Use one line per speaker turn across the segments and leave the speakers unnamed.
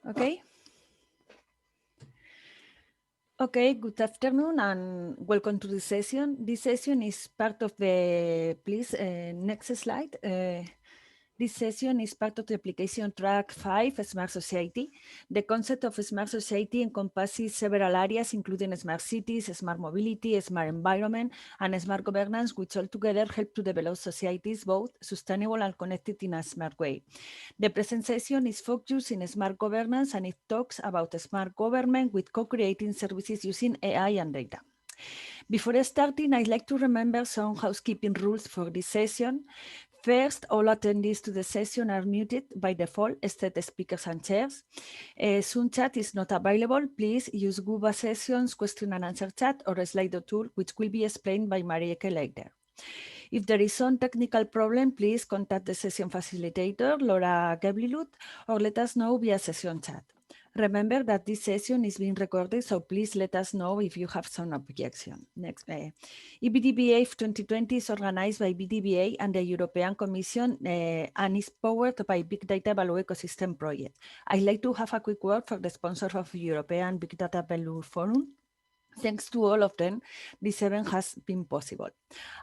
Okay. Okay, good afternoon and welcome to this session. This session is part of the, please, next slide. This session is part of the application track 5, Smart Society. The concept of smart society encompasses several areas, including smart cities, smart mobility, smart environment, and smart governance, which altogether help to develop societies both sustainable and connected in a smart way. The present session is focused in smart governance, and it talks about smart government with co-creating services using AI and data. Before starting, I'd like to remember some housekeeping rules for this session. First, all attendees to the session are muted by default, except the speakers and chairs. Zoom chat is not available. Please use Google Sessions question and answer chat or a Slido tool, which will be explained by Marieke later. If there is some technical problem, please contact the session facilitator, Laura Geblilut, or let us know via session chat. Remember that this session is being recorded, so please let us know if you have some objection. Next, EBDVF2020 is organized by BDVA and the European Commission and is powered by Big Data Value Ecosystem Project. I'd like to have a quick word for the sponsor of the European Big Data Value Forum. Thanks to all of them, this event has been possible.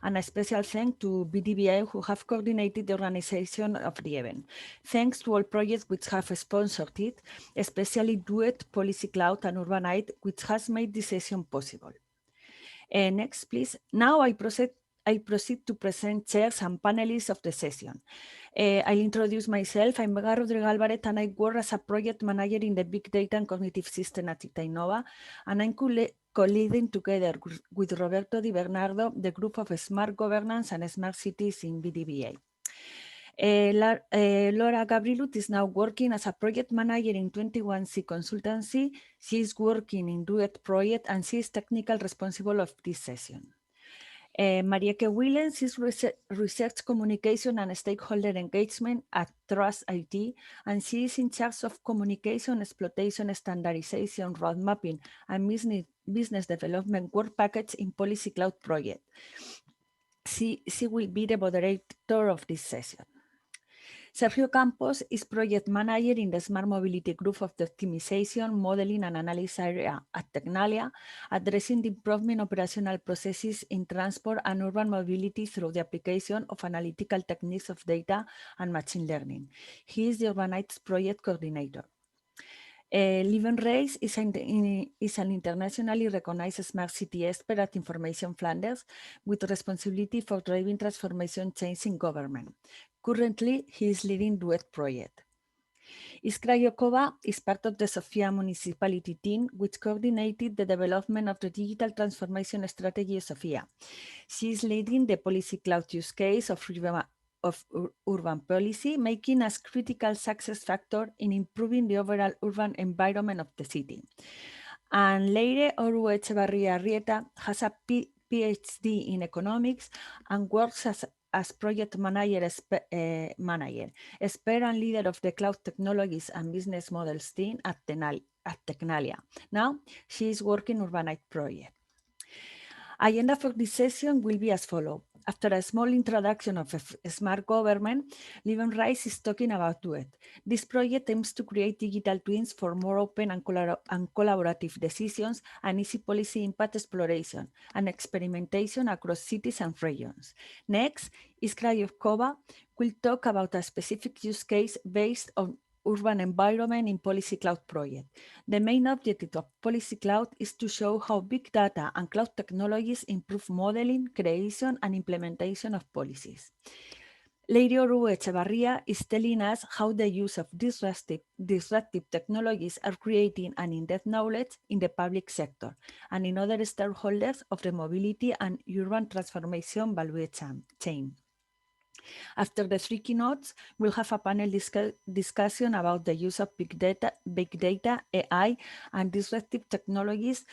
And a special thanks to BDBI who have coordinated the organization of the event. Thanks to all projects which have sponsored it, especially Duet, Policy Cloud, and Urbanite, which has made this session possible. Next, please. Now I proceed to present chairs and panelists of the session. I'll introduce myself. I'm Vega Rodrigo Alvarez, and I work as a project manager in the Big Data and Cognitive System at Itainova, and I'm co-leading together with Roberto Di Bernardo the group of Smart Governance and Smart Cities in BDBA. Laura Gabrilut is now working as a project manager in 21C Consultancy. She is working in Duet Project, and she is technical responsible of this session. Marieke Willens is research communication and stakeholder engagement at Trust IT, and she is in charge of communication, exploitation, standardization, road mapping, and business development work package in Policy Cloud project. She will be the moderator of this session. Sergio Campos is project manager in the Smart Mobility Group of the Optimization, Modeling and Analysis area at Tecnalia, addressing the improvement operational processes in transport and urban mobility through the application of analytical techniques of data and machine learning. He is the Urbanites project coordinator. Leven Reis is an internationally recognized smart city expert at Information Flanders with responsibility for driving transformation change in government. Currently, he is leading Duet project. Iskra Yokova is part of the Sofia municipality team, which coordinated the development of the digital transformation strategy of Sofia. She is leading the policy cloud use case of urban policy, making us critical success factor in improving the overall urban environment of the city. And Leire Oru Echevarria Arrieta has a PhD in economics and works as project manager, expert and leader of the cloud technologies and business models team at Tecnalia. Now she is working Urbanite project. Agenda for this session will be as follows. After a small introduction of smart government, Leven Reis is talking about Duet. This project aims to create digital twins for more open and collaborative decisions and easy policy impact exploration and experimentation across cities and regions. Next, Iskra Yevkova will talk about a specific use case based on urban environment in Policy Cloud project. The main objective of Policy Cloud is to show how big data and cloud technologies improve modeling, creation, and implementation of policies. Leire Oru Echevarria is telling us how the use of disruptive technologies are creating an in-depth knowledge in the public sector and in other stakeholders of the mobility and urban transformation value chain. After the three keynotes, we'll have a panel discussion about the use of big data, AI, and disruptive technologies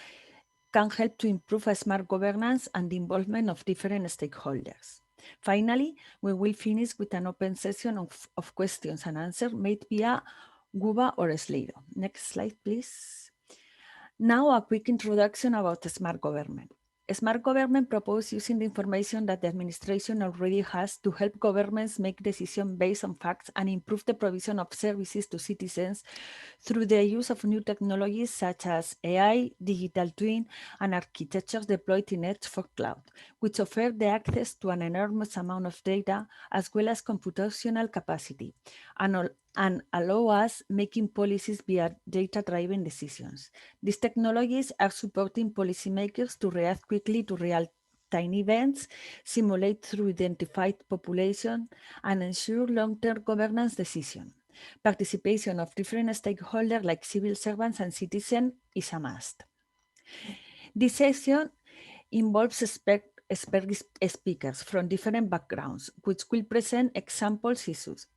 can help to improve smart governance and the involvement of different stakeholders. Finally, we will finish with an open session of questions and answers made via Guba or Slido. Next slide, please. Now, a quick introduction about smart government. Smart government proposes using the information that the administration already has to help governments make decisions based on facts and improve the provision of services to citizens through the use of new technologies such as AI, digital twin, and architectures deployed in edge for cloud, which offer the access to an enormous amount of data as well as computational capacity, and allow us making policies via data-driven decisions. These technologies are supporting policymakers to react quickly to real-time events, simulate through identified population, and ensure long-term governance decisions. Participation of different stakeholders like civil servants and citizens is a must. This session involves speakers from different backgrounds, which will present examples, issues,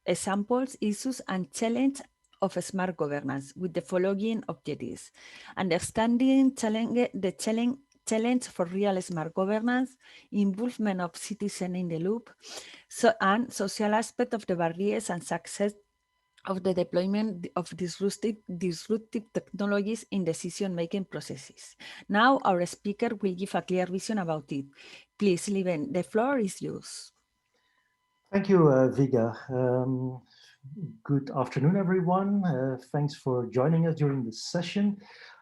and challenges of smart governance with the following objectives: understanding the challenge for real smart governance, involvement of citizens in the loop, and social aspect of the barriers and success of the deployment of disruptive technologies in decision-making processes. Now, our speaker will give a clear vision about it. Please, Liven, the floor is yours.
Thank you, Viga. Good afternoon, everyone. Thanks for joining us during this session.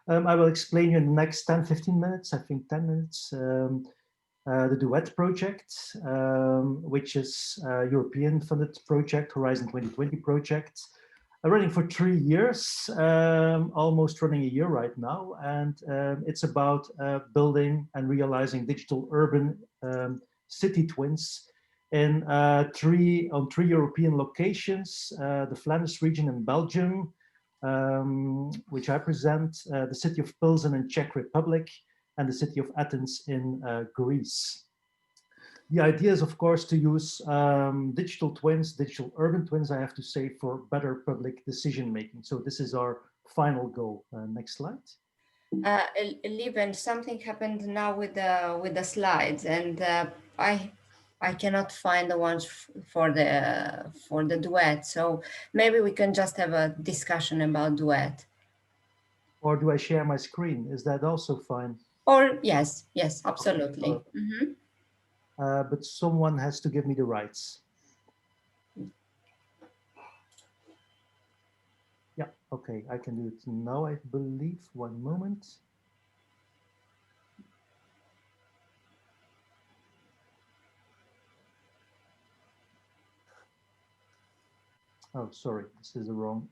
I will explain you in the next 10-15 minutes, I think 10 minutes, the Duet project, which is a European funded project, Horizon 2020 project, running for 3 years, almost running a year right now. And it's about building and realizing digital urban city twins in three European locations, the Flanders region in Belgium, which I present, the city of Pilsen in Czech Republic, and the city of Athens in Greece. The idea is, of course, to use digital twins, digital urban twins, I have to say, for better public decision making. So this is our final goal. Next slide.
Lieben, something happened now with the slides, and I cannot find the ones for the duet. So maybe we can just have a discussion about duet.
Or do I share my screen? Is that also fine?
Or yes, absolutely.
Okay. But someone has to give me the rights. Yeah, okay, I can do it now, I believe. One moment. Oh, sorry, this is the wrong.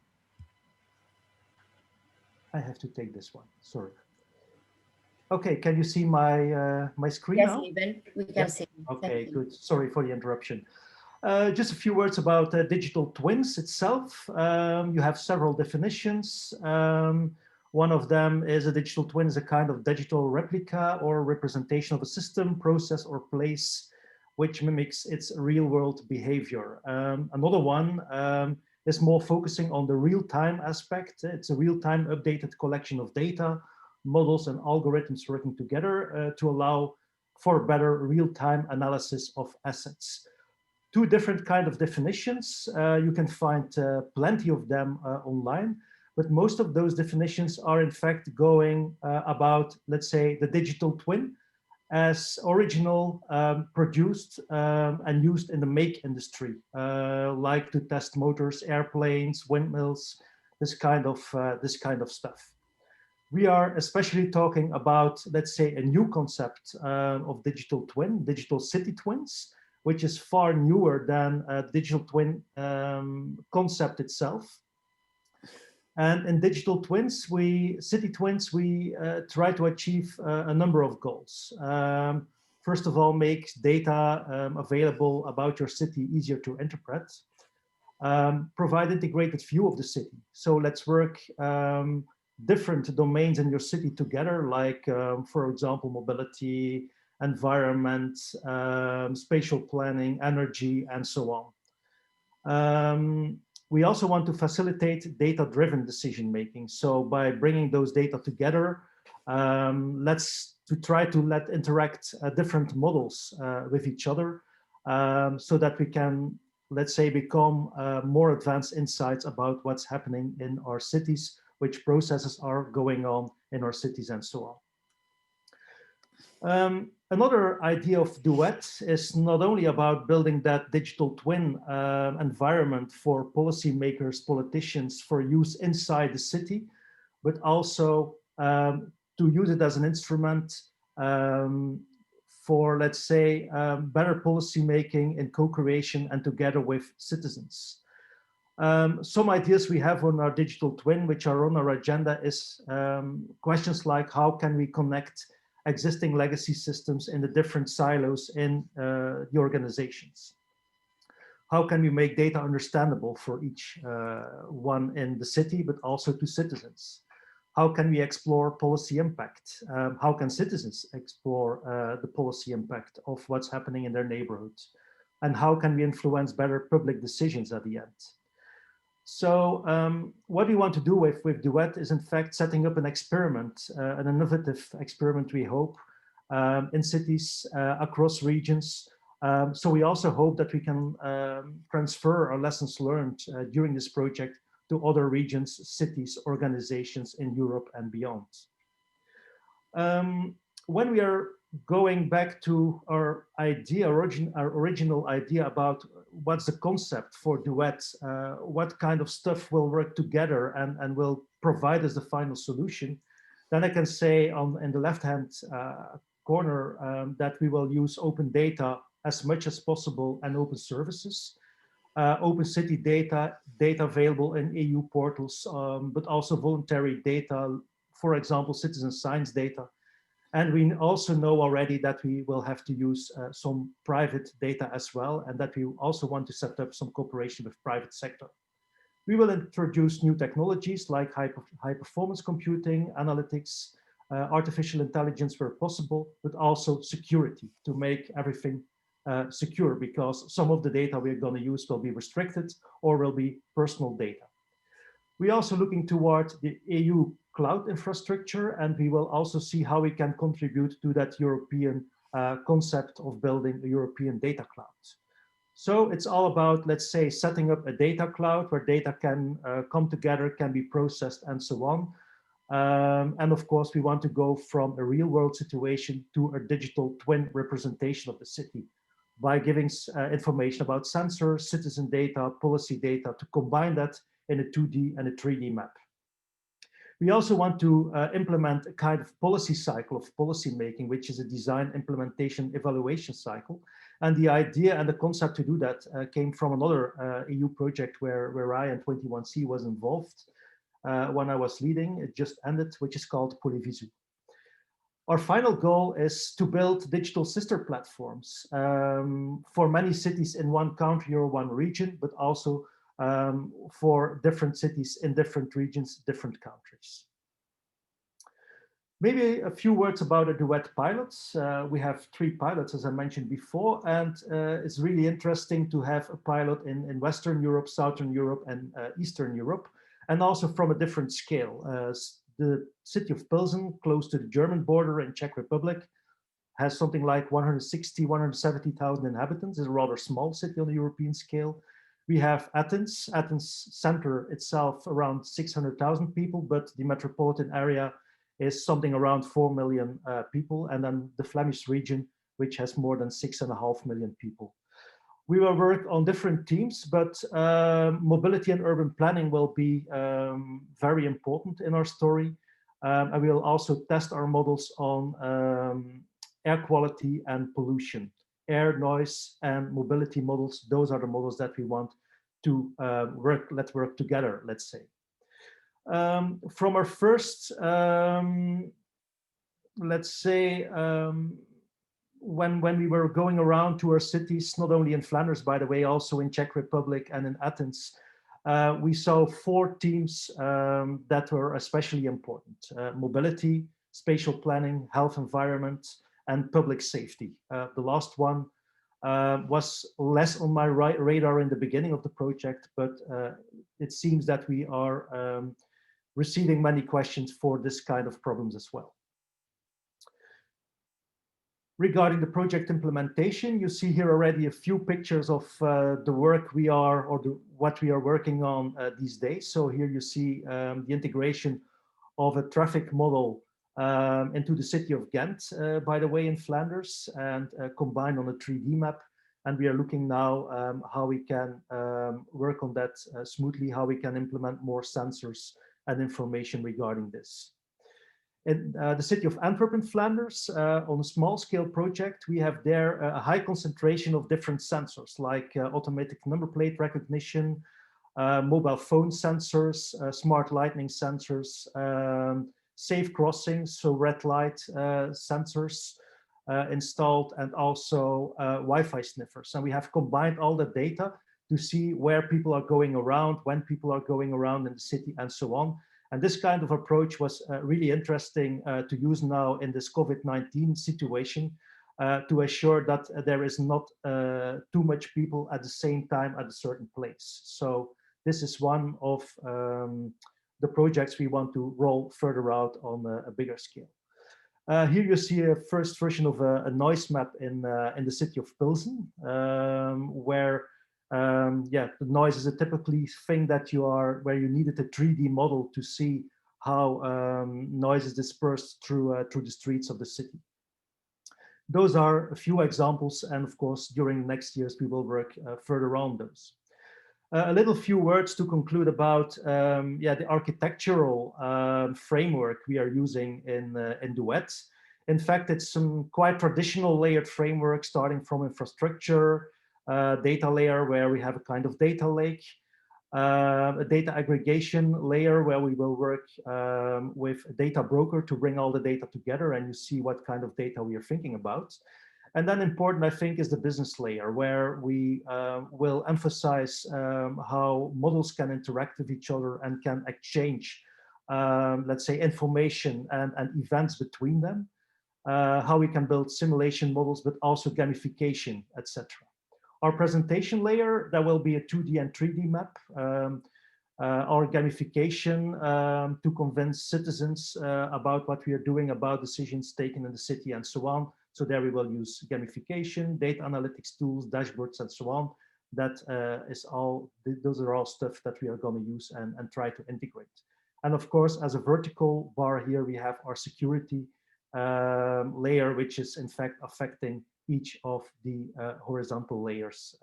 I have to take this one, sorry. Okay, can you see my screen now?
Yes, Lieben, we can see.
Okay, good. Sorry for the interruption. Just a few words about digital twins itself. You have several definitions. One of them is a digital twin is a kind of digital replica or representation of a system, process, or place which mimics its real-world behavior. Another one is more focusing on the real-time aspect. It's a real-time updated collection of data, models, and algorithms working together to allow for better real-time analysis of assets. Two different kind of definitions. You can find plenty of them online, but most of those definitions are in fact going about, let's say, the digital twin as original, produced and used in the make industry, like to test motors, airplanes, windmills, this kind of stuff. We are especially talking about, let's say, a new concept of digital twin, digital city twins, which is far newer than digital twin concept itself. And in digital twins, city twins, we try to achieve a number of goals. First of all, make data available about your city easier to interpret. Provide integrated view of the city. So let's work different domains in your city together, like, for example, mobility, environment, spatial planning, energy, and so on. We also want to facilitate data-driven decision-making. So by bringing those data together, try to let interact different models with each other so that we can, let's say, become more advanced insights about what's happening in our cities, which processes are going on in our cities, and so on. Another idea of Duet is not only about building that digital twin environment for policymakers, politicians for use inside the city, but also to use it as an instrument for, let's say, better policy making in co-creation and together with citizens. Some ideas we have on our digital twin, which are on our agenda, is questions like how can we connect existing legacy systems in the different silos in the organizations? How can we make data understandable for each one in the city, but also to citizens? How can we explore policy impact? How can citizens explore the policy impact of what's happening in their neighborhoods? And how can we influence better public decisions at the end? So what we want to do with Duet is in fact setting up an experiment, an innovative experiment, we hope, in cities across regions. So we also hope that we can transfer our lessons learned during this project to other regions, cities, organizations in Europe and beyond. When we are going back to our idea, our original idea about what's the concept for Duet, what kind of stuff will work together and will provide us the final solution, then I can say in the left-hand corner that we will use open data as much as possible and open services. Open city data available in EU portals, but also voluntary data, for example, citizen science data. And we also know already that we will have to use some private data as well, and that we also want to set up some cooperation with private sector. We will introduce new technologies like high performance computing, analytics, artificial intelligence where possible, but also security to make everything secure, because some of the data we're going to use will be restricted or will be personal data. We're also looking toward the EU cloud infrastructure, and we will also see how we can contribute to that European concept of building a European data cloud. So it's all about, let's say, setting up a data cloud where data can come together, can be processed, and so on. And of course, we want to go from a real world situation to a digital twin representation of the city by giving information about sensors, citizen data, policy data, to combine that in a 2D and a 3D map. We also want to implement a kind of policy cycle of policy making, which is a design, implementation, evaluation cycle. And the idea and the concept to do that came from another EU project where I and 21C was involved when I was leading. It just ended, which is called Polyvisu. Our final goal is to build digital sister platforms for many cities in one country or one region, but also for different cities in different regions, different countries. Maybe a few words about the Duet pilots. We have 3 pilots, as I mentioned before, and it's really interesting to have a pilot in Western Europe, Southern Europe, and Eastern Europe, and also from a different scale. The city of Pilsen, close to the German border in Czech Republic, has something like 160, 170,000 inhabitants. It's a rather small city on the European scale. We have Athens center itself around 600,000 people, but the metropolitan area is something around 4 million people. And then the Flemish region, which has more than 6.5 million people. We will work on different teams, but mobility and urban planning will be very important in our story. And we will also test our models on air quality and pollution. Air, noise, and mobility models, those are the models that we want to let's work together, let's say. From our first, let's say, when we were going around to our cities, not only in Flanders, by the way, also in Czech Republic and in Athens, we saw 4 teams that were especially important: mobility, spatial planning, health environment, and public safety. The last one was less on my radar in the beginning of the project, but it seems that we are receiving many questions for this kind of problems as well. Regarding the project implementation, you see here already a few pictures of the work we are, or what we are working on these days. So here you see the integration of a traffic model into the city of Ghent, by the way, in Flanders, and combined on a 3D map. And we are looking now how we can work on that smoothly, how we can implement more sensors and information regarding this. In the city of Antwerp in Flanders, on a small scale project, we have there a high concentration of different sensors like automatic number plate recognition, mobile phone sensors, smart lighting sensors, safe crossings, so red light sensors installed, and also Wi-Fi sniffers. And we have combined all the data to see where people are going around, when people are going around in the city, and so on. And this kind of approach was really interesting to use now in this COVID-19 situation to assure that there is not too much people at the same time at a certain place. So this is one of the projects we want to roll further out on a bigger scale. Here you see a first version of a noise map in the city of Pilsen, where yeah, the noise is a typically thing that where you needed a 3D model to see how noise is dispersed through the streets of the city. Those are a few examples, and of course, during next years, we will work further on those. A little few words to conclude about yeah, the architectural framework we are using in Duet. In fact, it's some quite traditional layered framework starting from infrastructure, data layer where we have a kind of data lake, a data aggregation layer where we will work with a data broker to bring all the data together and you see what kind of data we are thinking about. And then important, I think, is the business layer, where we will emphasize how models can interact with each other and can exchange, let's say, information and events between them, how we can build simulation models, but also gamification, etc. Our presentation layer, there will be a 2D and 3D map, our gamification to convince citizens about what we are doing, about decisions taken in the city and so on. So there we will use gamification, data analytics tools, dashboards, and so on. That is all, those are all stuff that we are going to use and try to integrate. And of course, as a vertical bar here, we have our security layer, which is in fact affecting each of the horizontal layers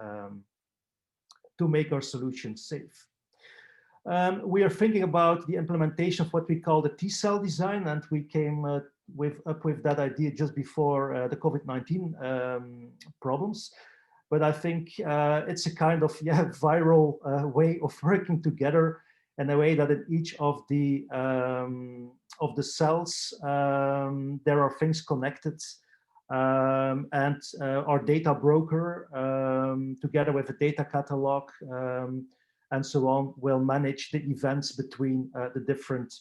to make our solution safe. We are thinking about the implementation of what we call the T-cell design, and we came up with that idea just before the COVID-19 problems. But I think it's a kind of viral way of working together in a way that in each of the cells there are things connected, and our data broker together with a data catalog and so on will manage the events between the different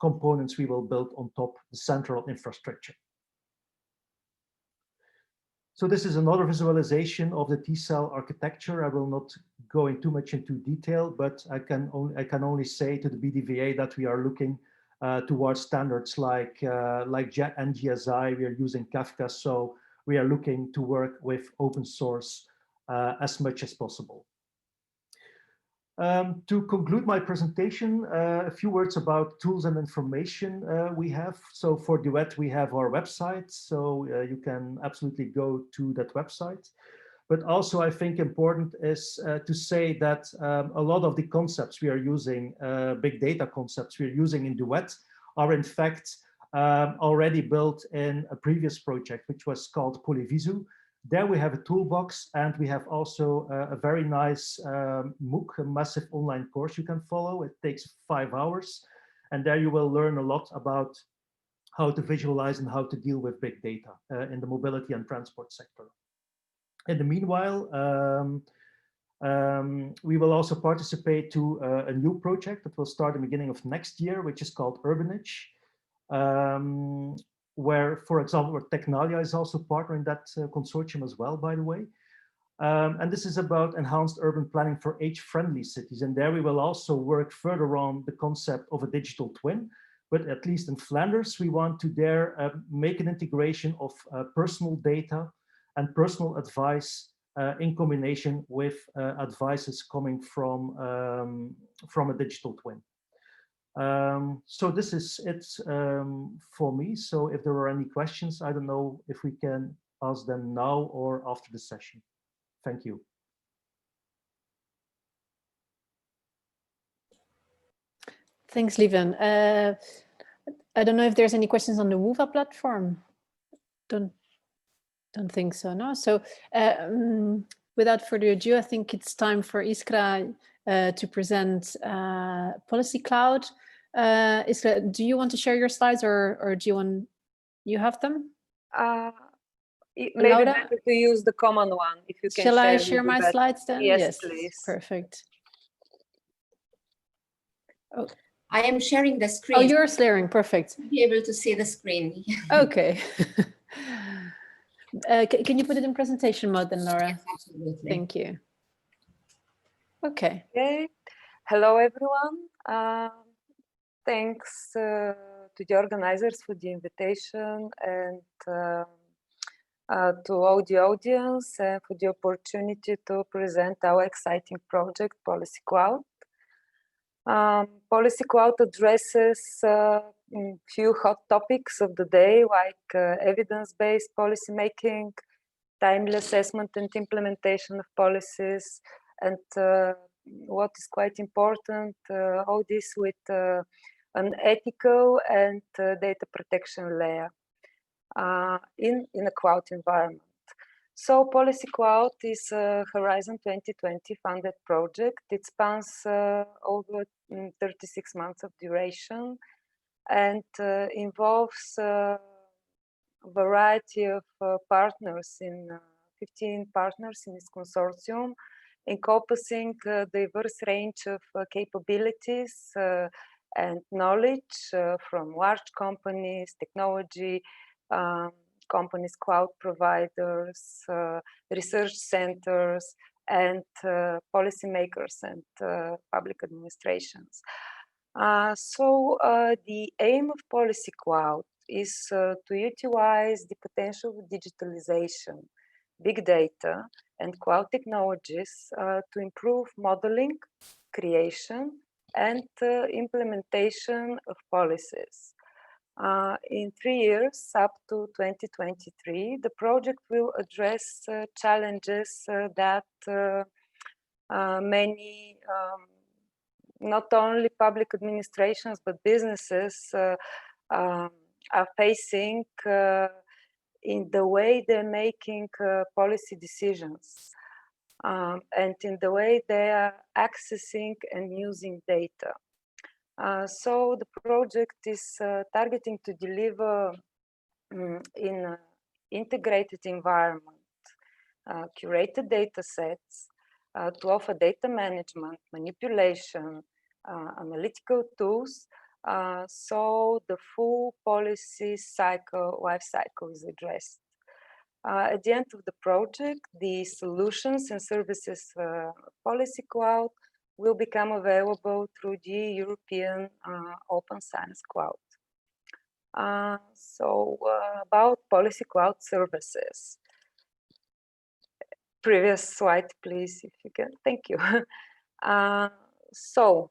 components we will build on top the central infrastructure. So this is another visualization of the T-cell architecture. I will not go in too much into detail, but I can only say to the BDVA that we are looking towards standards like NGSI. We are using Kafka, so we are looking to work with open source as much as possible. To conclude my presentation, a few words about tools and information we have. So for Duet, we have our website, so you can absolutely go to that website. But also I think important is to say that a lot of the concepts we are using, big data concepts we are using in Duet, are in fact already built in a previous project, which was called Polyvisu. There we have a toolbox, and we have also a very nice MOOC, a massive online course you can follow. It takes 5 hours, and there you will learn a lot about how to visualize and how to deal with big data in the mobility and transport sector. In the meanwhile, we will also participate to a new project that will start in the beginning of next year, which is called Urbanage. Where, for example, Technalia is also partnering that consortium as well, by the way. And this is about enhanced urban planning for age-friendly cities. And there we will also work further on the concept of a digital twin. But at least in Flanders, we want to make an integration of personal data and personal advice in combination with advices coming from a digital twin. So this is it for me. So if there are any questions, I don't know if we can ask them now or after the session. Thank you.
Thanks, Lieven. I don't know if there's any questions on the Wova platform. Don't think so, no? So without further ado, I think it's time for Iskra to present Policy Cloud. Iskra, do you want to share your slides or do you have them?
Maybe better to use the common one if you can.
Shall I share my slides then?
Yes, please.
Perfect. Oh.
I am sharing the screen.
Oh, you're sharing. Perfect.
Be able to see the screen.
Okay. Can you put it in presentation mode then, Laura?
Yes, absolutely.
Thank you. Okay.
Okay. Hello, everyone. Thanks to the organizers for the invitation and to all the audience and for the opportunity to present our exciting project, Policy Cloud. Policy Cloud addresses few hot topics of the day, like evidence-based policymaking, timely assessment and implementation of policies, and what is quite important, all this with an ethical and data protection layer in a cloud environment. So Policy Cloud is a Horizon 2020 funded project. It spans over 36 months of duration and involves a variety of partners 15 partners in this consortium, encompassing a diverse range of capabilities and knowledge from large companies, technology, companies, cloud providers, research centers, and policymakers and public administrations. So the aim of Policy Cloud is to utilize the potential of digitalization, big data, and cloud technologies to improve modeling, creation, and implementation of policies. In 3 years, up to 2023, the project will address challenges that many, not only public administrations, but businesses are facing in the way they're making policy decisions and in the way they are accessing and using data. So the project is targeting to deliver in an integrated environment, curated data sets, to offer data management, manipulation, analytical tools, so the full policy life cycle is addressed. At the end of the project, the solutions and services Policy Cloud will become available through the European Open Science Cloud. So about Policy Cloud services. Previous slide, please, if you can. Thank you. So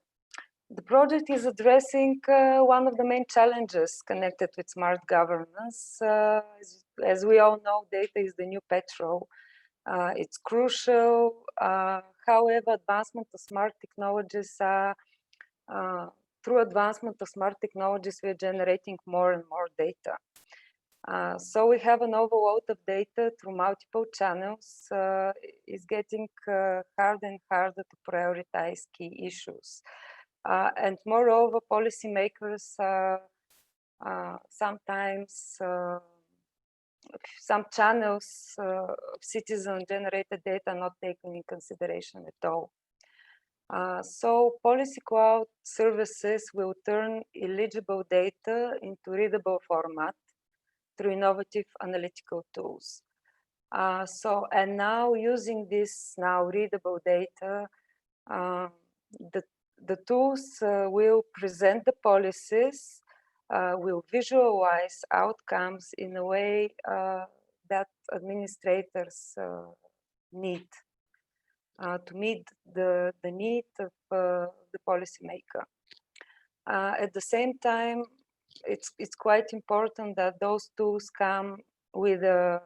the project is addressing one of the main challenges connected with smart governance. As we all know, data is the new petrol. It's crucial. However, advancement of smart technologies through advancement of smart technologies, we're generating more and more data. So we have an overload of data through multiple channels. It's getting harder and harder to prioritize key issues. And moreover, policymakers sometimes some channels of citizen-generated data are not taken in consideration at all. So Policy Cloud services will turn eligible data into readable format through innovative analytical tools. And now using this readable data, the tools will present the policies, will visualize outcomes in a way that administrators need to meet the need of the policymaker. At the same time, it's quite important that those tools come with a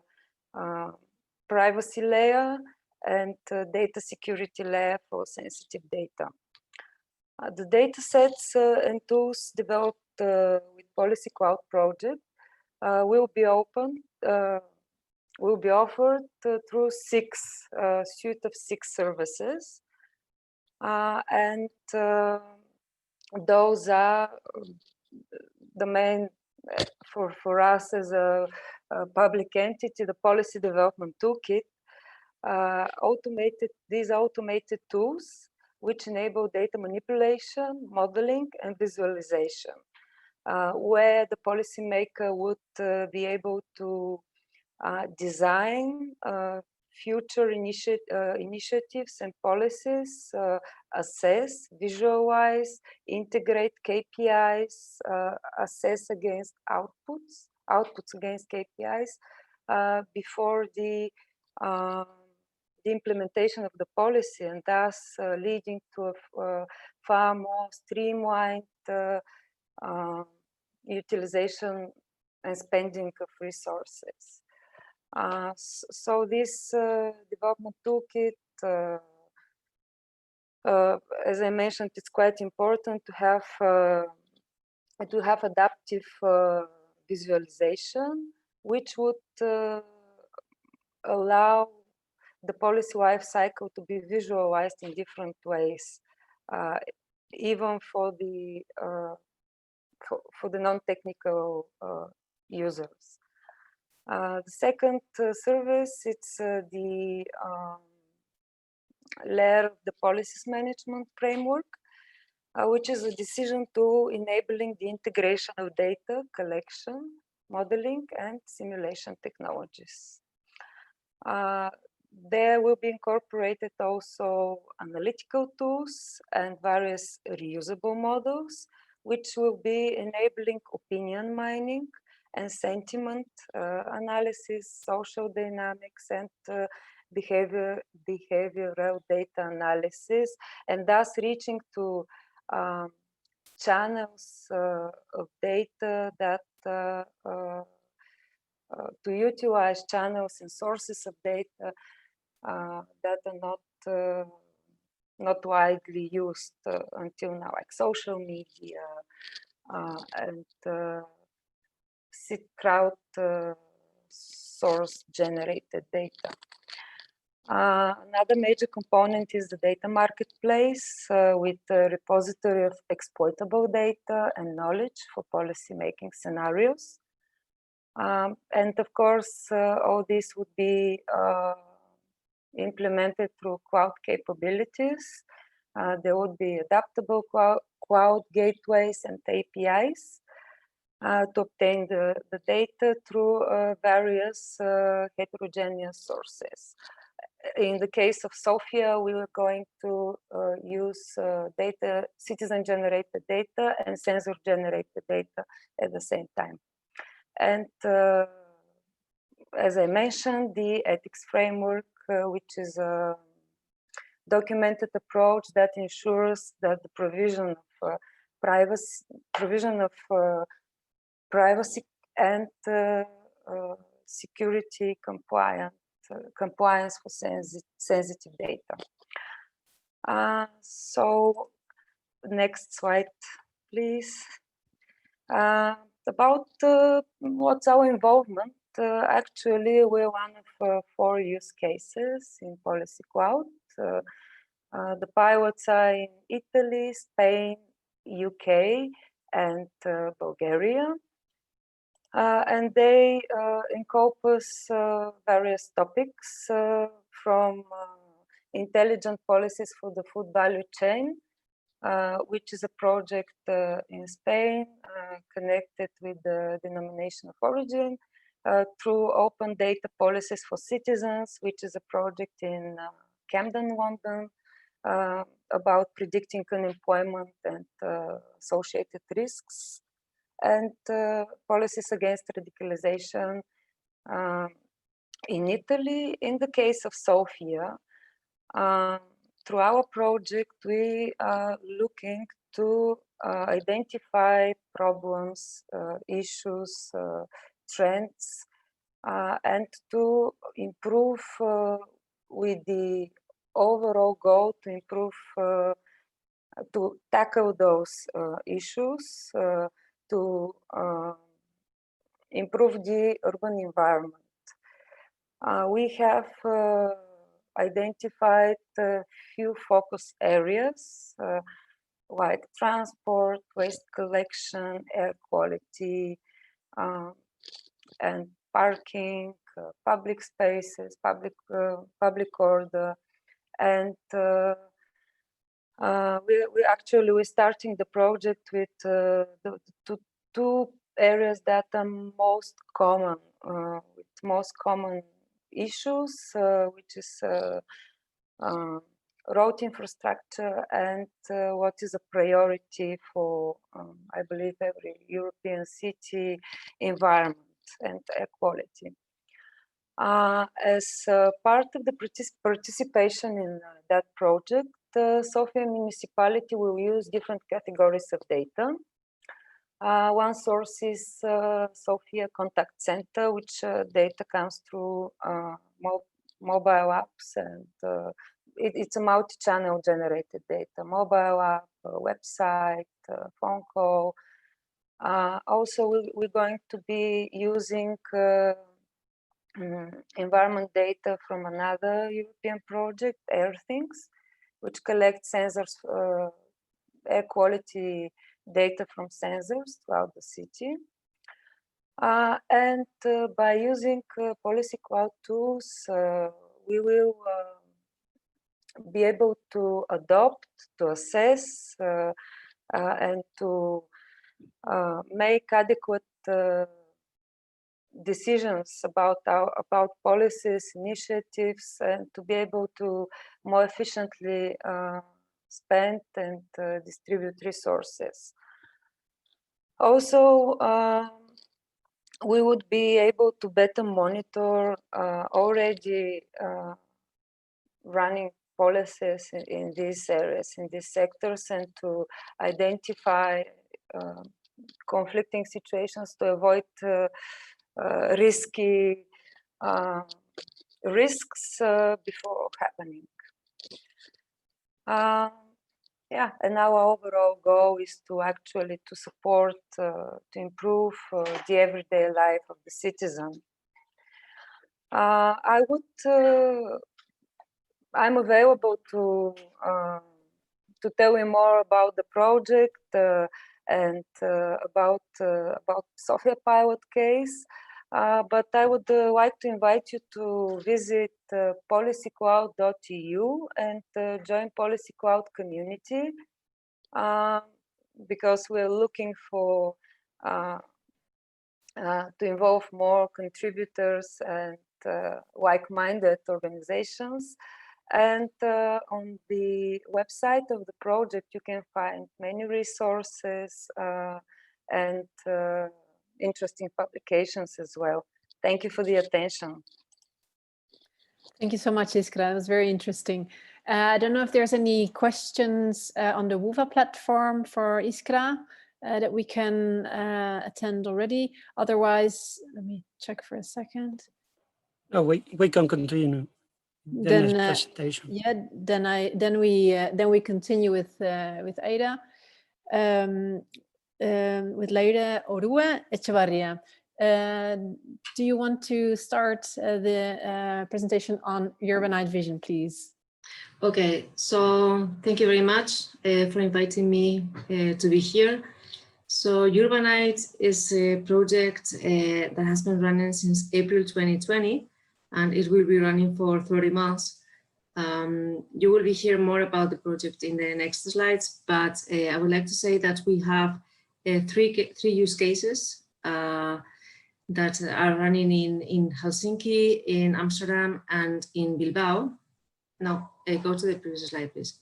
privacy layer and data security layer for sensitive data. The data sets and tools developed with Policy Cloud project will be open, will be offered through suite of 6 services, and those are the main for us as a public entity, the Policy Development Toolkit. These automated tools which enable data manipulation, modeling, and visualization, where the policymaker would be able to design future initiatives and policies, assess, visualize, integrate KPIs, assess against outputs against KPIs before the implementation of the policy, and thus leading to a far more streamlined utilization and spending of resources. So this development toolkit, as I mentioned, it's quite important to have adaptive visualization, which would allow the policy life cycle to be visualized in different ways, even for the non-technical users. The second service, it's the layer of the policies management framework, which is a decision tool enabling the integration of data collection, modeling, and simulation technologies. There will be incorporated also analytical tools and various reusable models, which will be enabling opinion mining and sentiment analysis, social dynamics, and behavioral data analysis, and thus reaching to channels of data that to utilize channels and sources of data that are not widely used until now, like social media and crowd source generated data. Another major component is the data marketplace with a repository of exploitable data and knowledge for policy making scenarios. And of course, all this would be implemented through cloud capabilities. There would be adaptable cloud gateways and APIs to obtain the data through various heterogeneous sources. In the case of Sofia, we were going to use citizen-generated data and sensor-generated data at the same time. And as I mentioned, the ethics framework, which is a documented approach that ensures that the provision of privacy and security compliance for sensitive data. So next slide, please. About what's our involvement. Actually, we're one of 4 use cases in Policy Cloud. The pilots are in Italy, Spain, UK, and Bulgaria. And they encompass various topics from intelligent policies for the food value chain, which is a project in Spain connected with the denomination of origin, through open data policies for citizens, which is a project in Camden, London, about predicting unemployment and associated risks, and policies against radicalization in Italy. In the case of Sofia, through our project, we are looking to identify problems, issues, trends, and to improve with the overall goal to improve, to tackle those issues, to improve the urban environment. We have identified a few focus areas like transport, waste collection, air quality, and parking, public spaces, public order, and we're starting the project with the two areas that are most common, with most common issues, which is road infrastructure and what is a priority for, I believe, every European city: environment and air quality. As part of the participation in that project, the Sofia municipality will use different categories of data. One source is Sofia Contact Center, which data comes through mobile apps, and it's a multi-channel generated data: mobile app, website, phone call. Also, we're going to be using environment data from another European project, AirThings, which collects sensors, air quality data from sensors throughout the city. And by using policy cloud tools, we will be able to adopt, to assess, and to make adequate decisions about policies, initiatives, and to be able to more efficiently spend and distribute resources. Also, we would be able to better monitor already running policies in these areas, in these sectors, and to identify conflicting situations to avoid risky risks before happening. Yeah, and our overall goal is to actually to support, to improve the everyday life of the citizen. I'm available to tell you more about the project and about Sofia pilot case. But I would like to invite you to visit policycloud.eu and join Policy Cloud community, because we're looking for to involve more contributors and like-minded organizations. And on the website of the project, you can find many resources and interesting publications as well. Thank you for the attention.
Thank you so much, Iskra. That was very interesting. I don't know if there's any questions on the WUVA platform for Iskra that we can attend already. Otherwise, let me check for a second.
Oh, we can continue. Then presentation.
Yeah, then we continue with Ada, with Leire Orue Echevarria. Do you want to start the presentation on Urbanite Vision, please?
Okay, so thank you very much for inviting me to be here. So Urbanite is a project that has been running since April 2020, and it will be running for 30 months. You will be hearing more about the project in the next slides, but I would like to say that we have three use cases that are running in Helsinki, in Amsterdam, and in Bilbao. No, go to the previous slide, please.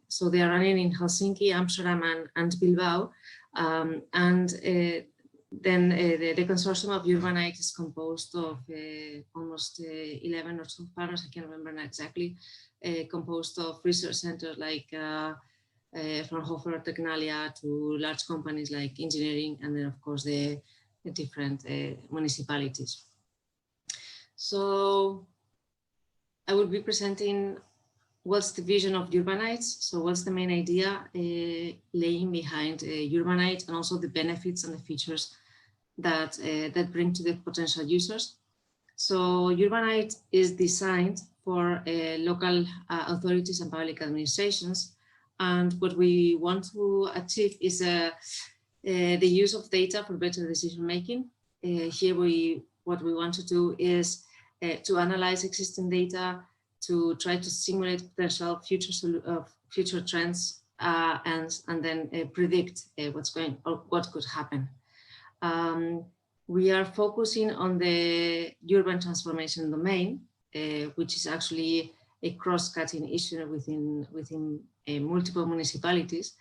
So they are running in Helsinki, Amsterdam, and Bilbao. Then the consortium of Urbanite is composed of almost 11 or so partners, I can't remember exactly, composed of research centers like from Hofer Technalia to large companies like engineering, and then of course the different municipalities. So I will be presenting what's the vision of Urbanites. So what's the main idea laying behind Urbanites, and also the benefits and the features that, that bring to the potential users. So Urbanite is designed for local authorities and public administrations. And what we want to achieve is the use of data for better decision making. Here what we want to do is to analyze existing data, to try to simulate potential future trends, and then predict what could happen. We are focusing on the urban transformation domain, which is actually a cross-cutting issue within multiple municipalities,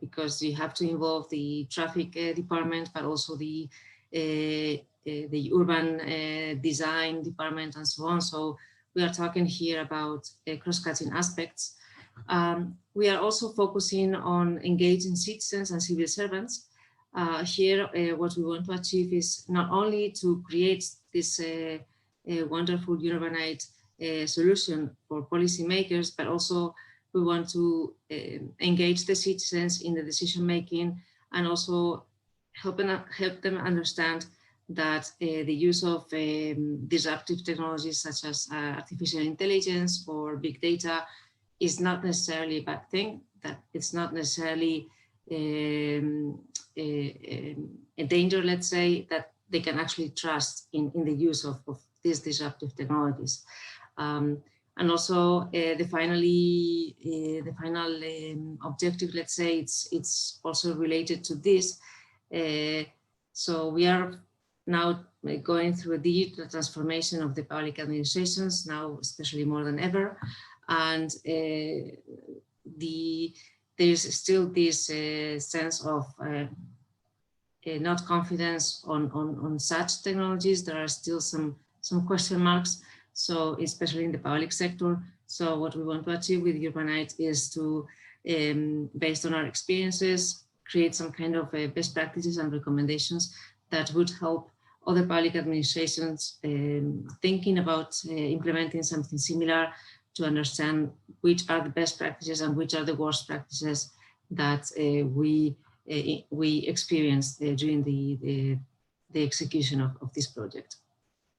because you have to involve the traffic department, but also the urban design department and so on. So we are talking here about cross-cutting aspects. We are also focusing on engaging citizens and civil servants. Here, what we want to achieve is not only to create this wonderful Urbanite solution for policymakers, but also we want to engage the citizens in the decision making, and also help them understand that the use of disruptive technologies such as artificial intelligence or big data is not necessarily a bad thing, that it's not necessarily a danger, let's say, that they can actually trust in the use of these disruptive technologies. And also the final objective, let's say, it's also related to this. So we are now going through a digital transformation of the public administrations, now especially more than ever. And there's still this sense of not confidence on such technologies. There are still some question marks, so especially in the public sector. So what we want to achieve with Urbanite is to, based on our experiences, create some kind of best practices and recommendations that would help other public administrations thinking about implementing something similar, to understand which are the best practices and which are the worst practices that we experienced during the execution of this project.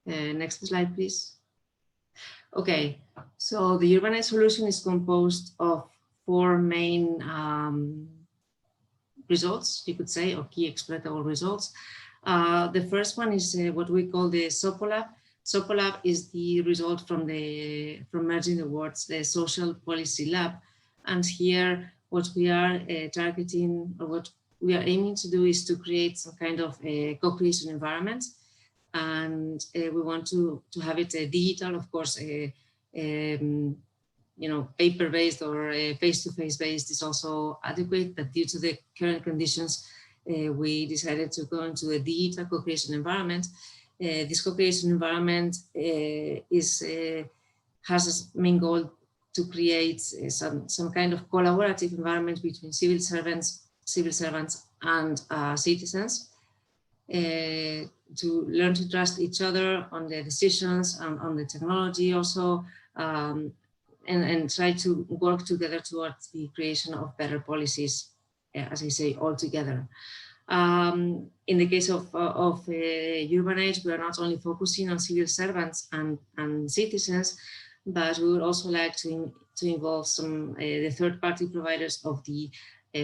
Next slide, please. Okay, so the Urbanite solution is composed of 4 main results, you could say, or key exploitable results. The first one is what we call the SOPOLAB. SOPOLAB is the result from merging the words, the Social Policy Lab. And here, what we are targeting, or what we are aiming to do, is to create some kind of a co-creation environment. And we want to have it digital, of course, you know, paper-based or face-to-face based is also adequate, but due to the current conditions, we decided to go into a digital co-creation environment. This co-creation environment has as main goal to create some kind of collaborative environment between civil servants and citizens, to learn to trust each other on the decisions and on the technology also, and try to work together towards the creation of better policies, as I say, all together. In the case of Urbanite, we are not only focusing on civil servants and citizens, but we would also like to involve some the third-party providers of the,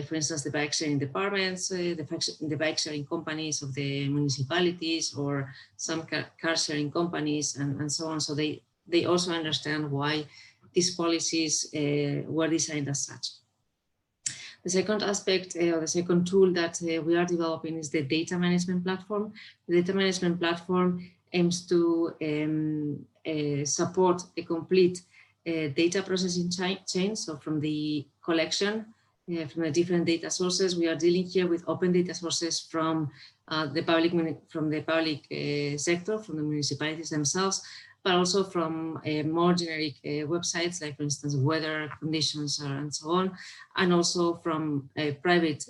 for instance, the bike sharing departments, the bike sharing companies of the municipalities, or some car sharing companies, and so on. So they also understand why these policies were designed as such. The second aspect, or the second tool that we are developing, is the data management platform. The data management platform aims to support a complete data processing chain. So from the collection, from the different data sources, we are dealing here with open data sources from the public sector, from the municipalities themselves, but also from more generic websites, like for instance, weather conditions and so on, and also from private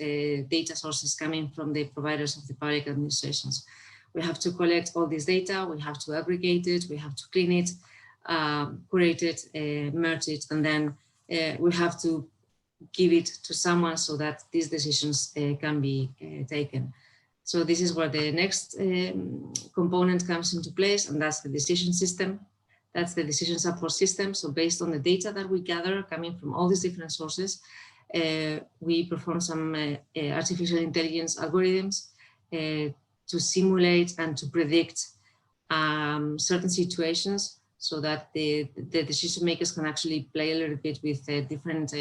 data sources coming from the providers of the public administrations. We have to collect all this data, we have to aggregate it, we have to clean it, curate it, merge it, and then we have to give it to someone so that these decisions can be taken. So this is where the next component comes into place, and that's the decision system. That's the decision support system. So based on the data that we gather coming from all these different sources, we perform some artificial intelligence algorithms to simulate and to predict certain situations, so that the decision makers can actually play a little bit with different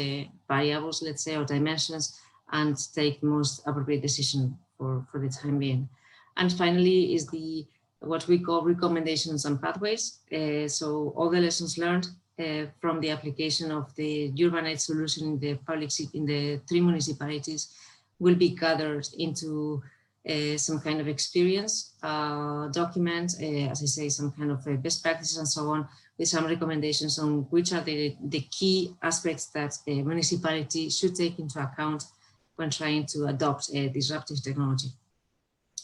variables, let's say, or dimensions, and take the most appropriate decision for the time being. And finally is what we call recommendations and pathways. So all the lessons learned from the application of the Urbanite solution in the 3 municipalities will be gathered into some kind of experience document, as I say, some kind of best practices and so on, with some recommendations on which are the key aspects that a municipality should take into account when trying to adopt a disruptive technology.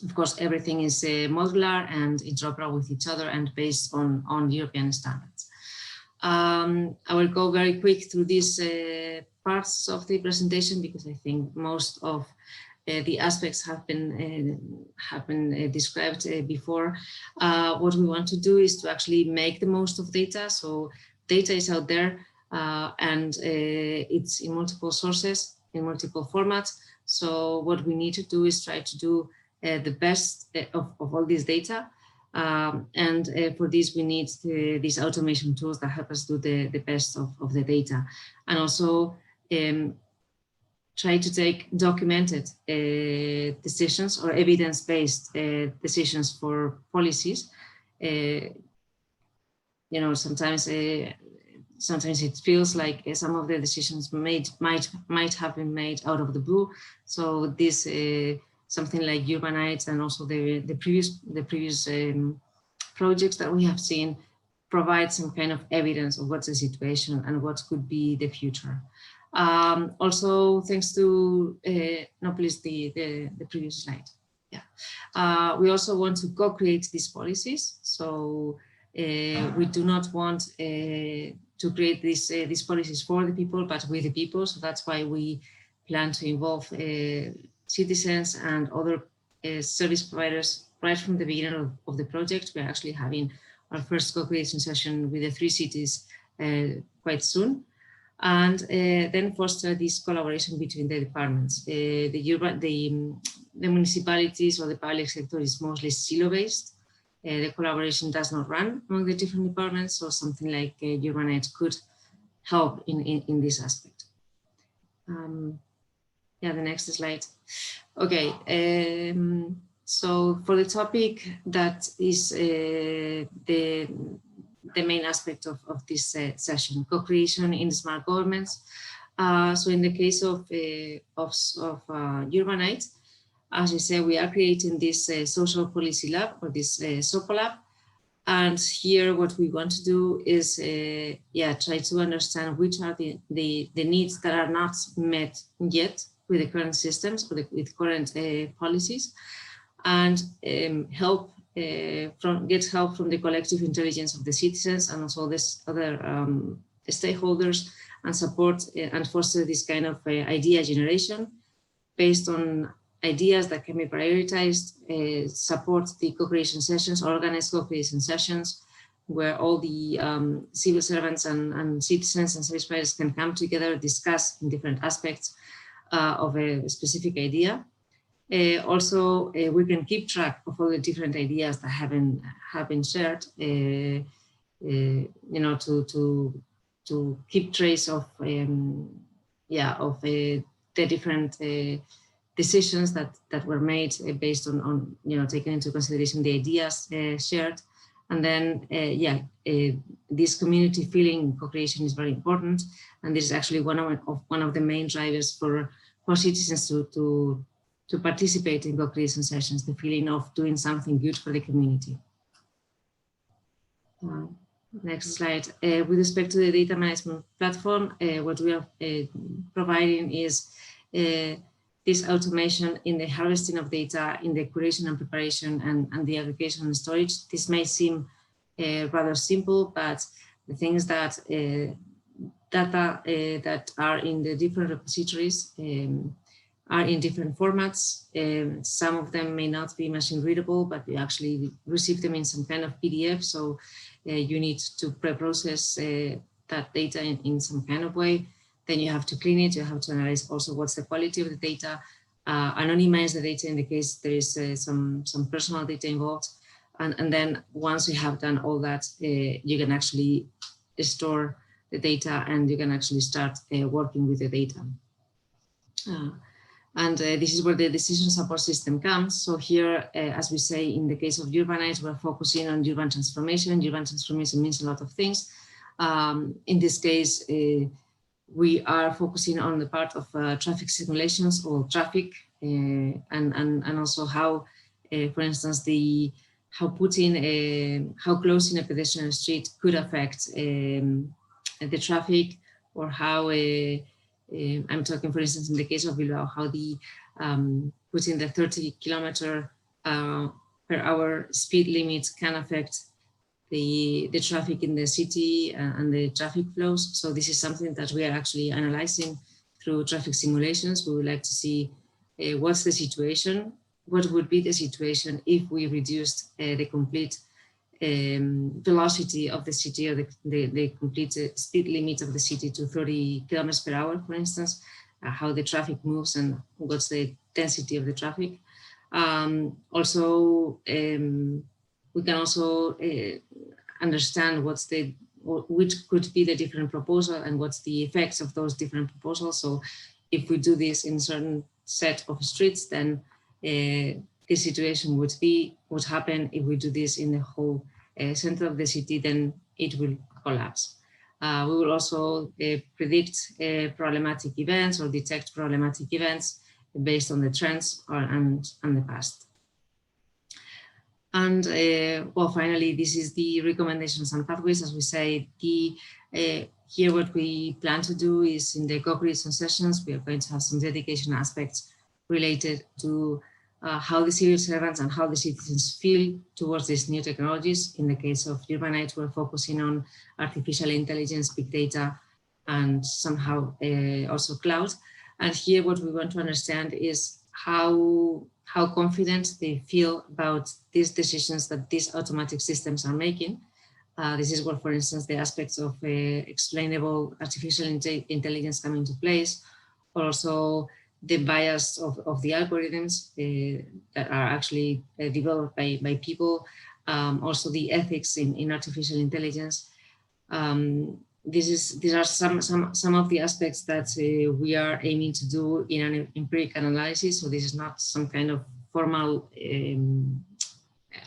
Of course, everything is modular and interoperable with each other and based on European standards. I will go very quick through these parts of the presentation, because I think most of the aspects have been described before. What we want to do is to actually make the most of data. So data is out there and it's in multiple sources, in multiple formats. So what we need to do is try to do the best of all this data. And for this, we need these automation tools that help us do the best of the data. And also try to take documented decisions or evidence-based decisions for policies. You know, sometimes it feels like some of the decisions might have been made out of the blue. So this something like Urbanite and also the previous projects that we have seen provide some kind of evidence of what's the situation and what could be the future. Also, thanks to, no, please, the previous slide. Yeah. We also want to co-create these policies. So we do not want to create these policies for the people, but with the people. So that's why we plan to involve citizens and other service providers right from the beginning of the project. We're actually having our first co-creation session with the 3 cities quite soon. And then foster this collaboration between the departments. The municipalities or the public sector is mostly silo-based. The collaboration does not run among the different departments, so something like Urbanite could help in this aspect. Yeah, the next slide. Okay, so for the topic that is the main aspect of this session, co-creation in smart governments. So in the case of Urbanite, as I said, we are creating this social policy lab, or this SOPO lab. And here what we want to do is try to understand which are the needs that are not met yet with the current systems, or with current policies, and get help from the collective intelligence of the citizens and also this other stakeholders, and support and foster this kind of idea generation based on ideas that can be prioritized, support the co-creation sessions, organize co-creation sessions where all the civil servants and citizens and service providers can come together, discuss in different aspects of a specific idea. Also, we can keep track of all the different ideas that have been shared, you know, to keep trace of the different decisions that were made based on you know, taking into consideration the ideas shared. And then this community feeling co-creation is very important, and this is actually one of the main drivers for citizens to participate in co-creation sessions, the feeling of doing something good for the community. Next slide. With respect to the data management platform, what we are providing is this automation in the harvesting of data, in the curation and preparation, and the aggregation and storage. This may seem rather simple, but the things that data that are in the different repositories are in different formats. Some of them may not be machine readable, but we actually receive them in some kind of PDF. So you need to pre-process that data in some kind of way. Then you have to clean it. You have to analyze also what's the quality of the data, anonymize the data in the case there is some personal data involved. And then once you have done all that, you can actually store the data and you can actually start working with the data. And this is where the decision support system comes. So here, as we say, in the case of Urbanize, we're focusing on urban transformation. Urban transformation means a lot of things. In this case, we are focusing on the part of traffic simulations or traffic, and also how, for instance, how closing a pedestrian street could affect the traffic, or how I'm talking, for instance, in the case of Bilbao, how putting the 30km/h speed limit can affect the traffic in the city and the traffic flows. So this is something that we are actually analyzing through traffic simulations. We would like to see what's the situation, what would be the situation if we reduced the complete velocity of the city, or the complete speed limit of the city to 30km/h, for instance, how the traffic moves and what's the density of the traffic. Also, we can also understand which could be the different proposal and what's the effects of those different proposals. So if we do this in a certain set of streets, then the situation would happen. If we do this in the whole center of the city, then it will collapse. We will also predict problematic events or detect problematic events based on the trends and the past. And well, finally, this is the recommendations and pathways. As we say, here what we plan to do is in the co-creation sessions, we are going to have some dedication aspects related to how the civil servants and how the citizens feel towards these new technologies. In the case of Urbanize, we're focusing on artificial intelligence, big data, and somehow also cloud. And here what we want to understand is how confident they feel about these decisions that these automatic systems are making. This is where, for instance, the aspects of explainable artificial intelligence come into place, or also the bias of the algorithms that are actually developed by people, also the ethics in artificial intelligence. These are some of the aspects that we are aiming to do in an empirical analysis. So this is not some kind of formal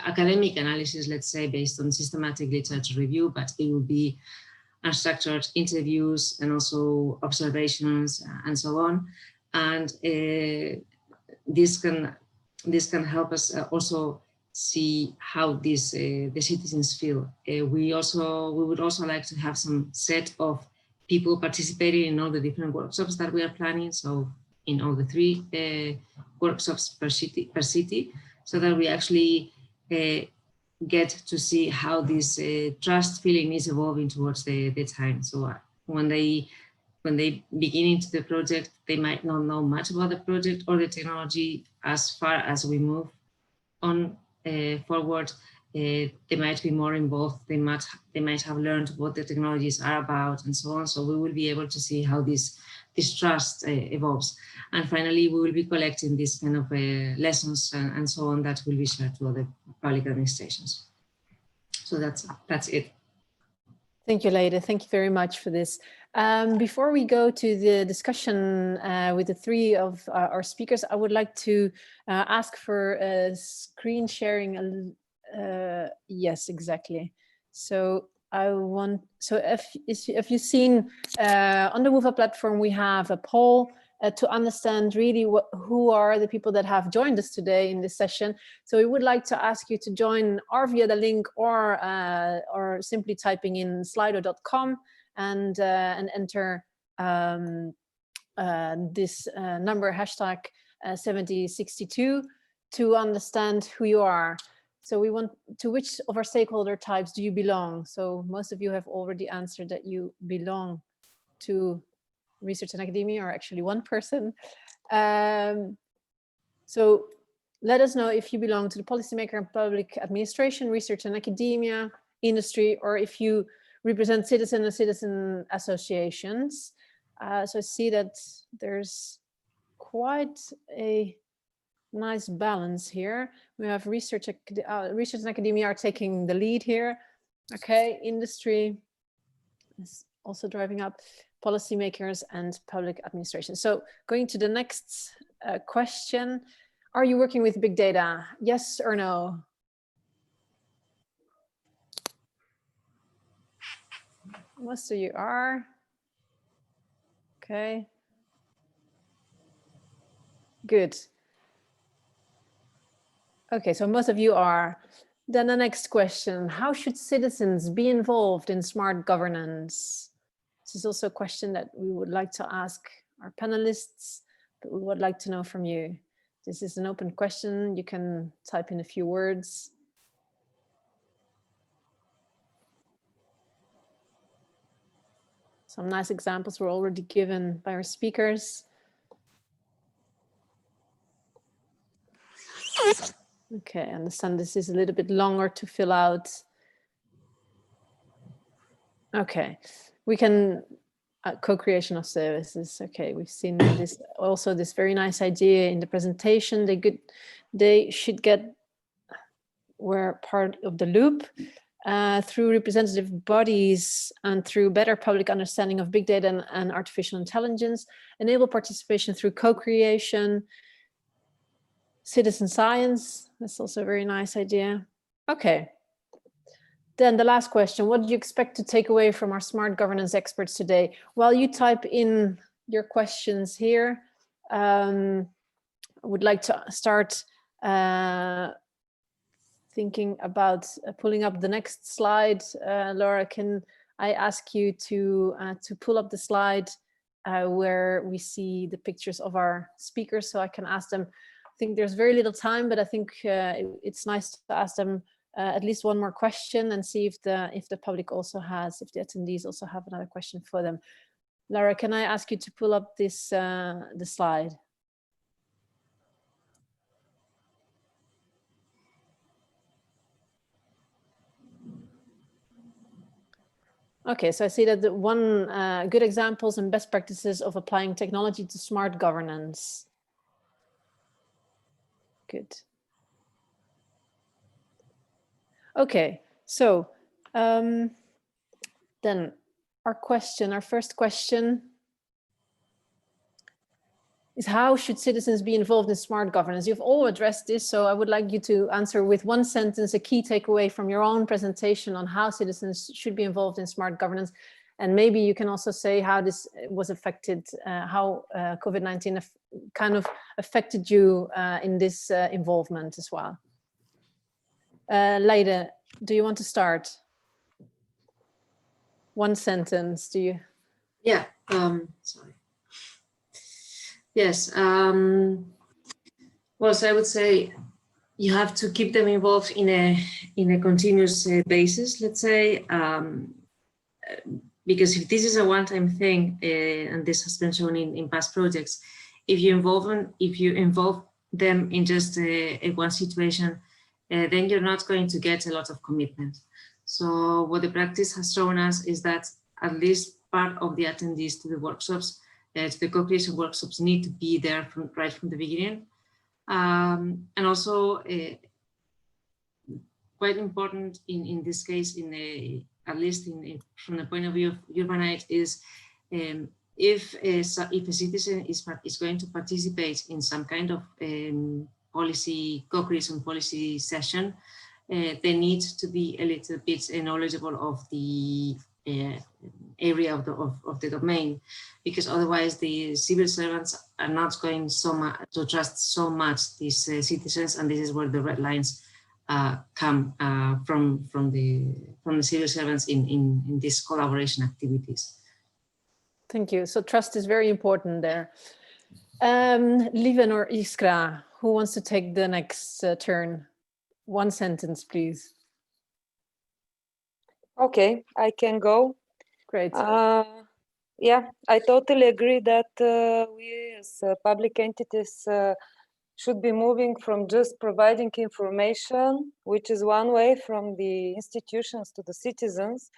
academic analysis, let's say, based on systematic literature review, but it will be unstructured interviews and also observations and so on. And this can help us also see how the citizens feel. We would also like to have some set of people participating in all the different workshops that we are planning. So in all the 3 workshops per city, so that we actually get to see how this trust feeling is evolving towards the time. So when they begin into the project, they might not know much about the project or the technology. As far as we move on forward, they might be more involved. They might have learned what the technologies are about and so on. So we will be able to see how this trust evolves. And finally, we will be collecting these kind of lessons and so on that will be shared to other public administrations. So that's it.
Thank you, Leide. Thank you very much for this. Before we go to the discussion with the 3 of our speakers, I would like to ask for screen sharing. Yes, exactly. So if you've seen on the WUVA platform, we have a poll to understand really who are the people that have joined us today in this session. So we would like to ask you to join or via the link or simply typing in slido.com and enter this number hashtag 7062 to understand who you are. So we want to which of our stakeholder types do you belong? So most of you have already answered that you belong to research and academia, or actually one person. So let us know if you belong to the policymaker and public administration, research and academia, industry, or if you represent citizen and citizen associations. So I see that there's quite a nice balance here. We have research and academia are taking the lead here. Okay, industry is also driving up, policymakers and public administration. So going to the next question, are you working with big data? Yes or no? Most of you are. Okay. Good. Okay, so most of you are. Then the next question, how should citizens be involved in smart governance? This is also a question that we would like to ask our panelists, but we would like to know from you. This is an open question. You can type in a few words. Some nice examples were already given by our speakers. Okay, I understand this is a little bit longer to fill out. Okay, we can co-creation of services. Okay, we've seen this also, this very nice idea in the presentation. They should get, we're part of the loop through representative bodies and through better public understanding of big data and artificial intelligence, enable participation through co-creation, citizen science. That's also a very nice idea. Okay. Then the last question, what do you expect to take away from our smart governance experts today? While you type in your questions here, I would like to start thinking about pulling up the next slide. Laura, can I ask you to pull up the slide where we see the pictures of our speakers so I can ask them? I think there's very little time, but I think it's nice to ask them at least one more question and see if the public also has, if the attendees also have another question for them. Laura, can I ask you to pull up this the slide? Okay, so I see that the one good examples and best practices of applying technology to smart governance. Good. Okay, so then our first question is, how should citizens be involved in smart governance? You've all addressed this, so I would like you to answer with one sentence a key takeaway from your own presentation on how citizens should be involved in smart governance. And maybe you can also say how this was affected, how COVID-19 kind of affected you in this involvement as well. Leide, do you want to start? One sentence, do you?
Yeah, sorry. Yes, well, so I would say you have to keep them involved in a continuous basis, let's say, because if this is a one-time thing, and this has been shown in past projects, if you involve them in just a one situation, then you're not going to get a lot of commitment. So what the practice has shown us is that at least part of the attendees to the workshops, to the co-creation workshops, need to be there right from the beginning. And also quite important in this case, at least from the point of view of Urbanite, is if a citizen is going to participate in some kind of policy, co-creation policy session, they need to be a little bit knowledgeable of the area of the domain, because otherwise the civil servants are not going so much to trust so much these citizens, and this is where the red lines come from the civil servants in these collaboration activities.
Thank you. So trust is very important there. Lieven or Iskra, who wants to take the next turn? One sentence, please.
Okay, I can go.
Great.
Yeah, I totally agree that we as public entities should be moving from just providing information, which is one way, from the institutions to the citizens,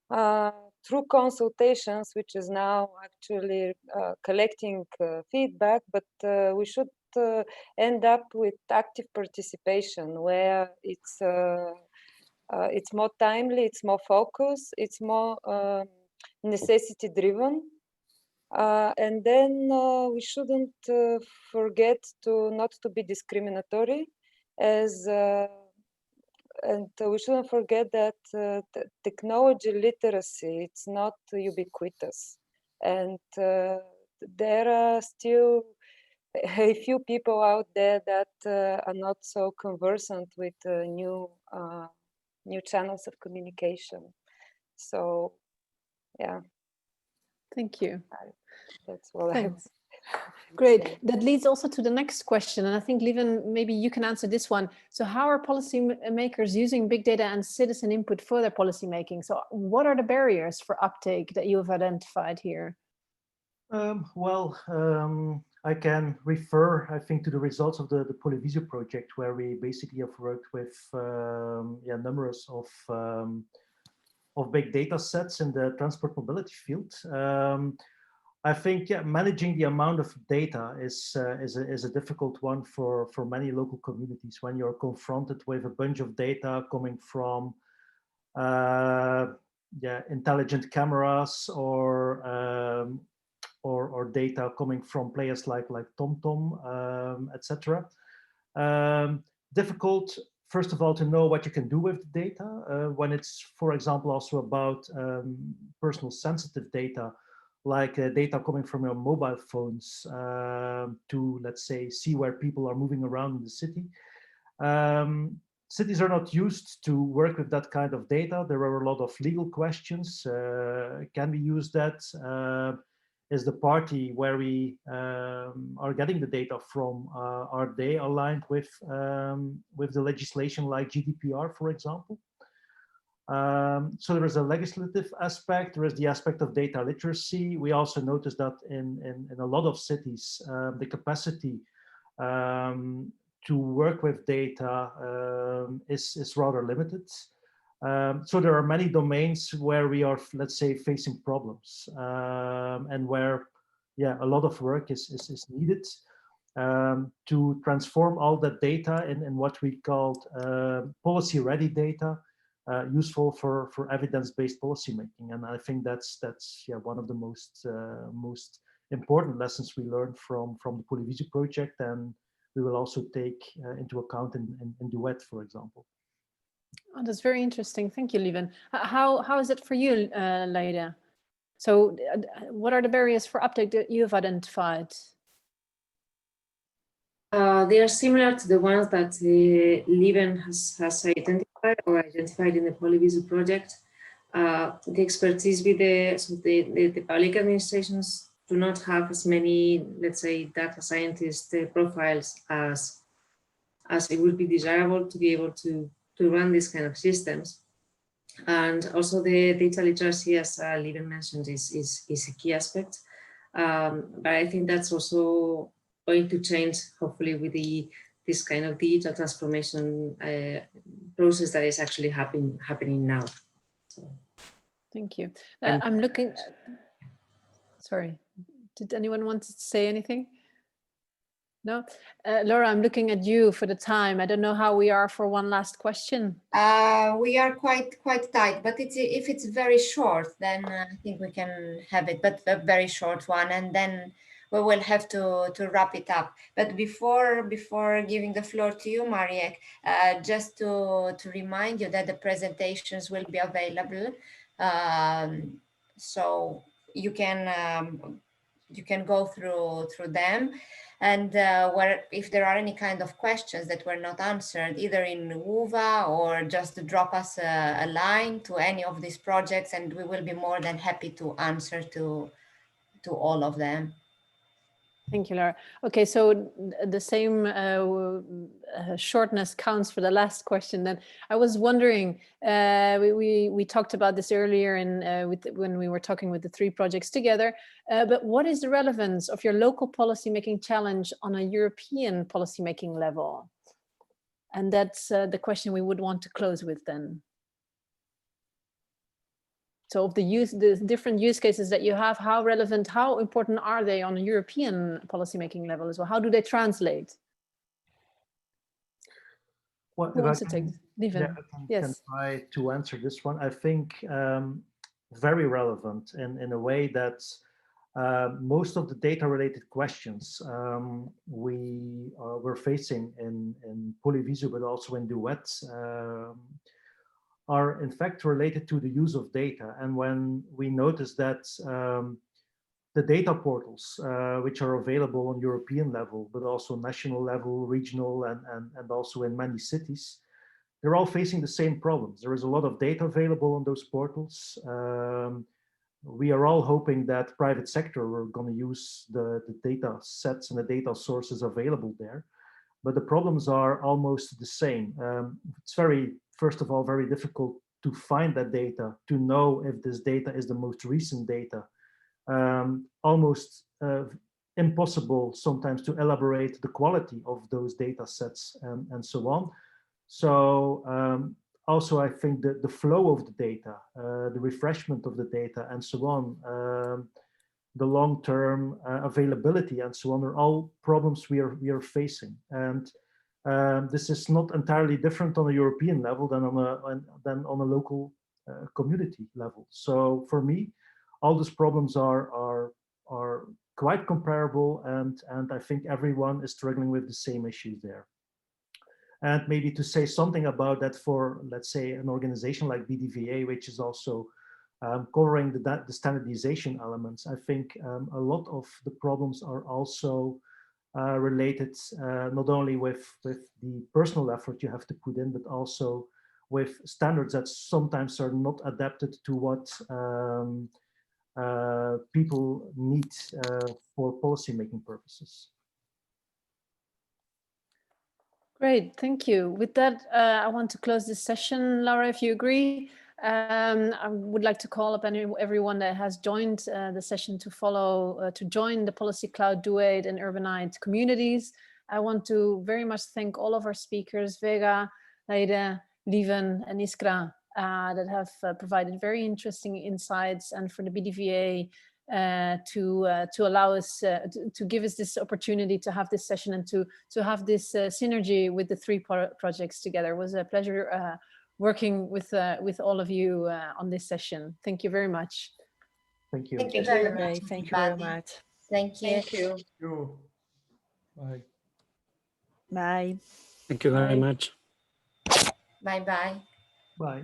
through consultations, which is now actually collecting feedback, but we should end up with active participation, where it's more timely, it's more focused, it's more necessity driven. And then we shouldn't forget not to be discriminatory, and we shouldn't forget that technology literacy, it's not ubiquitous, and there are still a few people out there that are not so conversant with new channels of communication. So, yeah.
Thank you.
That's what
Thanks.
I
Great. That leads also to the next question. And I think, Lieven, maybe you can answer this one. So how are policymakers using big data and citizen input for their policy making? So what are the barriers for uptake that you have identified here?
I can refer, I think, to the results of the Polyvisio project, where we basically have worked with numerous of big data sets in the transport mobility field. I think managing the amount of data is a difficult one for many local communities when you're confronted with a bunch of data coming from intelligent cameras or data coming from players like TomTom, etc. Difficult, first of all, to know what you can do with the data when it's, for example, also about personal sensitive data, like data coming from your mobile phones to, let's say, see where people are moving around in the city. Cities are not used to work with that kind of data. There are a lot of legal questions. Can we use that? Is the party where we are getting the data from, are they aligned with the legislation like GDPR, for example? So there is a legislative aspect, there is the aspect of data literacy. We also noticed that in a lot of cities, the capacity to work with data is rather limited. So there are many domains where we are, let's say, facing problems and where, a lot of work is needed to transform all that data in what we called policy-ready data, useful for evidence-based policymaking. And I think that's one of the most important lessons we learned from the Polyvisio project, and we will also take into account in Duet, for example.
Oh, that's very interesting. Thank you, Lieven. How is it for you, Leida? So what are the barriers for uptake that you have identified?
They are similar to the ones that Lieven has identified in the Polyvisio project. The expertise with the public administrations do not have as many, let's say, data scientist profiles as it would be desirable to be able to run these kind of systems. And also the data literacy, as Lieven mentioned, is a key aspect. But I think that's also going to change, hopefully, with this kind of digital transformation process that is actually happening now. So.
Thank you. I'm looking. Sorry, did anyone want to say anything? No, Laura, I'm looking at you for the time. I don't know how we are for one last question.
We are quite tight, but if it's very short, then I think we can have it, but a very short one, and then we will have to wrap it up. But before giving the floor to you, Mariek, just to remind you that the presentations will be available so you can go through them, and where if there are any kind of questions that were not answered, either in WUVA or just drop us a line to any of these projects, and we will be more than happy to answer to all of them.
Thank you, Laura. Okay, so the same shortness counts for the last question. Then I was wondering, we talked about this earlier when we were talking with the 3 projects together, but what is the relevance of your local policymaking challenge on a European policymaking level? And that's the question we would want to close with then. So of the different use cases that you have, how relevant, how important are they on a European policymaking level as well? How do they translate?
Well,
Who wants to take?
Yeah, I can try to answer this one. I think very relevant in a way that most of the data-related questions we're facing in Polyvisio, but also in Duet, are in fact related to the use of data. And when we notice that the data portals, which are available on European level, but also national level, regional, and also in many cities, they're all facing the same problems. There is a lot of data available on those portals. We are all hoping that private sector are going to use the data sets and the data sources available there. But the problems are almost the same. It's first of all, very difficult to find that data, to know if this data is the most recent data. Almost impossible sometimes to elaborate the quality of those data sets and so on. So also I think that the flow of the data, the refreshment of the data and so on, the long-term availability and so on are all problems we are facing. And this is not entirely different on a European level than on a local community level. So for me, all these problems are quite comparable, and I think everyone is struggling with the same issues there. And maybe to say something about that for, let's say, an organization like BDVA, which is also covering the standardization elements, I think a lot of the problems are also related not only with the personal effort you have to put in, but also with standards that sometimes are not adapted to what people need for policy-making purposes.
Great, thank you. With that, I want to close this session. Laura, if you agree, I would like to call upon everyone that has joined the session to join the Policy Cloud Duet and Urbanite communities. I want to very much thank all of our speakers, Vega, Leide, Lieven, and Iskra, that have provided very interesting insights, and for the BDVA to allow us to give us this opportunity to have this session and to have this synergy with the 3 projects together. It was a pleasure working with all of you on this session. Thank you very much.
Thank you.
Thank you very much.
Thank you very much.
Thank you.
Thank you.
Bye.
Bye.
Thank you very
Bye.
much.
Bye-bye.
Bye.